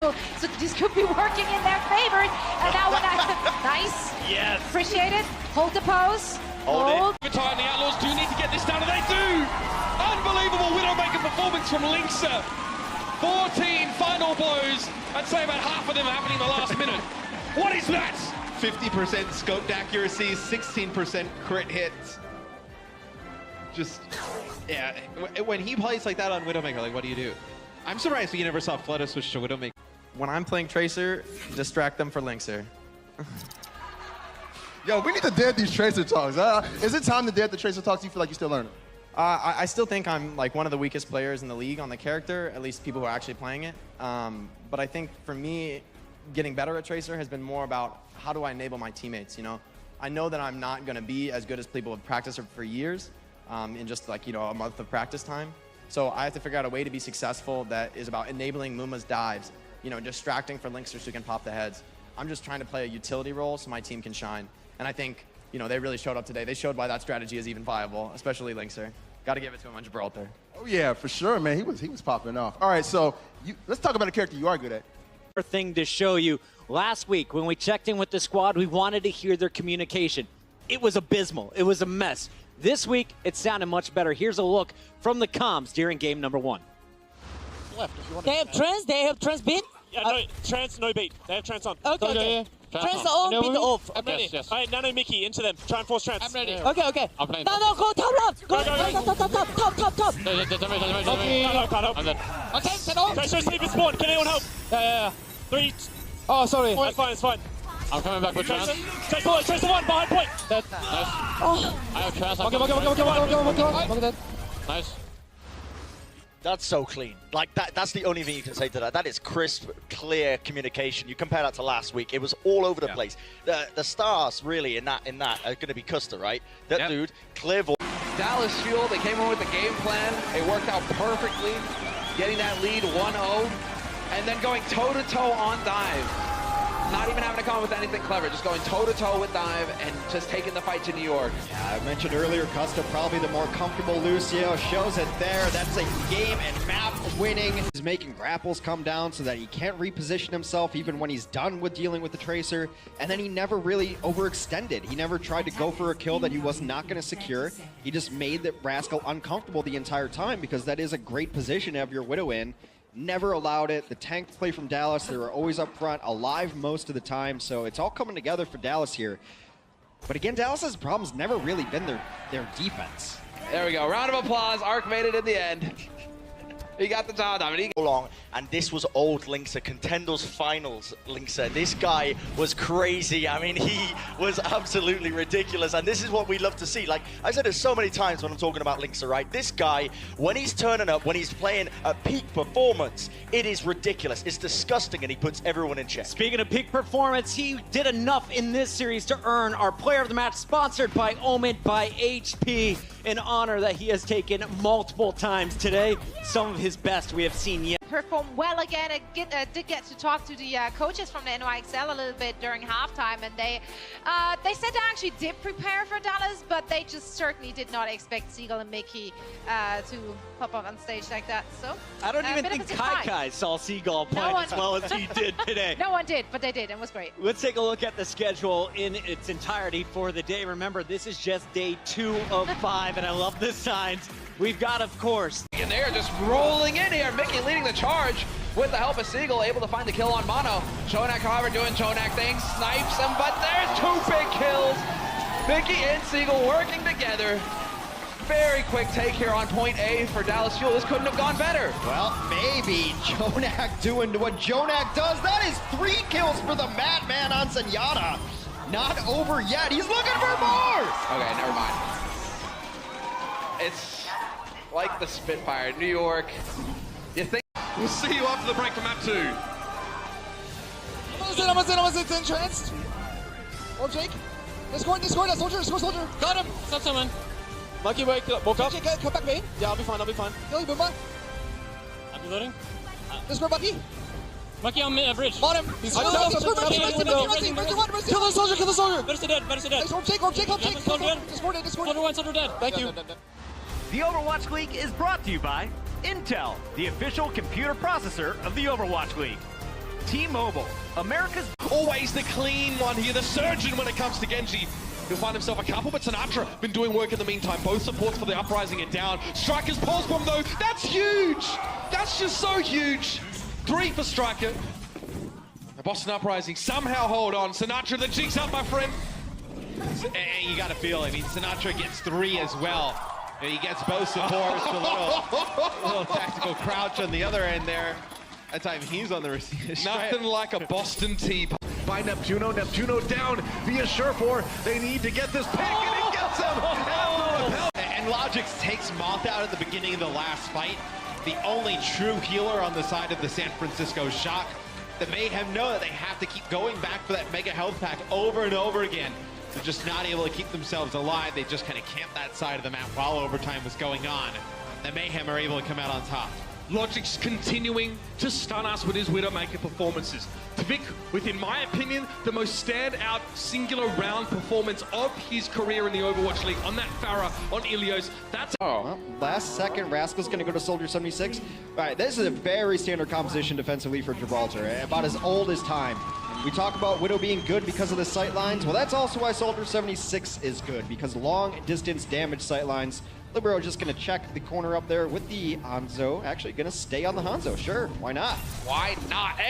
So this could be working in their favor. And now when nice. Yes. Appreciate it. Hold the pose. Hold. Overtime, the Outlaws do need to get this down, and they do! Unbelievable Widowmaker performance from Linksa. 14 final blows. I'd say about half of them are happening in the last minute. What is that? 50% scoped accuracy, 16% crit hits. Just, yeah. When he plays like that on Widowmaker, like, what do you do? I'm surprised we never saw Flutter switch to Widowmaker. When I'm playing Tracer, distract them for Linkser. Yo, we need to dead these Tracer talks. Is it time to dead the Tracer talks? Do you feel like you're still learning? I still think I'm like one of the weakest players in the league on the character, at least people who are actually playing it. But I think for me, getting better at Tracer has been more about how do I enable my teammates, you know? I know that I'm not gonna be as good as people have practiced for years in just like, you know, a month of practice time. So I have to figure out a way to be successful that is about enabling Muma's dives, you know, distracting for Linksters who can pop the heads. I'm just trying to play a utility role so my team can shine. And I think, you know, they really showed up today. They showed why that strategy is even viable, especially Linkster. Got to give it to him on Gibraltar. Oh yeah, for sure, man. He was popping off. All right, so let's talk about a character you are good at. Thing to show you. Last week, when we checked in with the squad, we wanted to hear their communication. It was abysmal. It was a mess. This week, it sounded much better. Here's a look from the comms during game number 1. They have trans? They have trans beat? Yeah, no, trans, no beat. They have trans on. Okay. Trans on, beat off. I'm ready. Yes. All right, Nano Mickey, into them. Try and force trans. I'm ready. Okay. I'm playing. No, go top left. Go top. Can't help. I'm dead. Okay, set off. Tracer, sleep in spawn. Can anyone help? Yeah. 3. Oh, sorry. It's fine, it's fine. I'm coming back with trans. Tracer 1, behind point. Dead. Nice. Oh. I have trans. Okay. Nice. That's so clean. Like that's the only thing you can say to that. That is crisp, clear communication. You compare that to last week, it was all over the place. The stars really in that are going to be Custer, right? That dude, clear voice. Dallas Fuel, they came in with a game plan. It worked out perfectly, getting that lead 1-0, and then going toe-to-toe on dive. Not even having to come up with anything clever, just going toe-to-toe with dive and just taking the fight to New York. Yeah, I mentioned earlier, Custer probably the more comfortable Lucio, shows it there. That's a game and map winning. He's making grapples come down so that he can't reposition himself even when he's done with dealing with the Tracer. And then he never really overextended. He never tried to go for a kill that he was not going to secure. He just made the Rascal uncomfortable the entire time because that is a great position to have your Widow in. Never allowed it. The tank play from Dallas, they were always up front, alive most of the time, so it's all coming together for Dallas here. But again, Dallas's problem's never really been their defense. There we go. Round of applause. Arc made it in the end. He got the job done. Long, and this was old Linksa, Contenders Finals Linksa. This guy was crazy. I mean, he was absolutely ridiculous, and this is what we love to see. Like I said it so many times when I'm talking about Linksa, right? This guy, when he's turning up, when he's playing at peak performance, it is ridiculous. It's disgusting, and he puts everyone in check. Speaking of peak performance, he did enough in this series to earn our Player of the Match, sponsored by Omen by HP, an honor that he has taken multiple times today. Some of his best we have seen yet. Performed well again. I did get to talk to the coaches from the NYXL a little bit during halftime, and they said they actually did prepare for Dallas, but they just certainly did not expect Seagull and Mickey to pop up on stage like that. So I don't even think Kai saw Seagull playing as well as he did today. No one did, but they did, and it was great. Let's take a look at the schedule in its entirety for the day. Remember, this is just day 2 of 5, and I love the signs. We've got, of course. And they are just rolling in here. Mickey leading the charge with the help of Seagull, able to find the kill on Mono. Chonak, however, doing Chonak things, snipes him, but there's 2 big kills. Mickey and Seagull working together. Very quick take here on point A for Dallas Fuel. This couldn't have gone better. Well, maybe Jonak doing what Jonak does. That is 3 kills for the Madman on Zenyatta. Not over yet. He's looking for more. Okay, never mind. It's like the Spitfire, New York. You think We'll see you after the break for map 2. I'm in trans. Oh, Jake. Discord, that soldier, soldier. Got him. Stop someone. Lucky woke up. Jake, come back, main. Yeah, I'll be fine. Billy, Boomba. I'm reloading. Discord, Bucky. Monkey on bridge. On him. He's kill the soldier. Better dead. Jake, help Jake. Discord. Soldier dead. Thank you. The Overwatch League is brought to you by Intel, the official computer processor of the Overwatch League. T-Mobile, America's... Always the clean one here, the surgeon when it comes to Genji. He'll find himself a couple, but Sinatra been doing work in the meantime. Both supports for the Uprising are down. Striker's pulse bomb though, that's huge! That's just so huge. 3 for Striker. The Boston Uprising somehow hold on. Sinatra, the jig's up, my friend. And you gotta feel, I mean, Sinatra gets 3 as well. And he gets both supports, a little tactical crouch on the other end there. That time he's on the receiving. Nothing like a Boston T. By Neptuno, Neptuno down via Surefour. They need to get this pick, and it gets him! And Logix takes Moth out at the beginning of the last fight. The only true healer on the side of the San Francisco Shock. The Mayhem know that they have to keep going back for that mega health pack over and over again. They're just not able to keep themselves alive. They just kind of camped that side of the map while overtime was going on. The Mayhem are able to come out on top. Logic's continuing to stun us with his Widowmaker performances. Tvik, within my opinion, the most standout singular round performance of his career in the Overwatch League on that Pharah, on Ilios. That's well, last second, Rascal's going to go to Soldier 76. All right, this is a very standard composition defensively for Gibraltar, about as old as time. We talk about Widow being good because of the sightlines. Well, that's also why Soldier 76 is good, because long distance damage sightlines. Libero just going to check the corner up there with the Hanzo. Actually going to stay on the Hanzo. Sure, why not? Why not?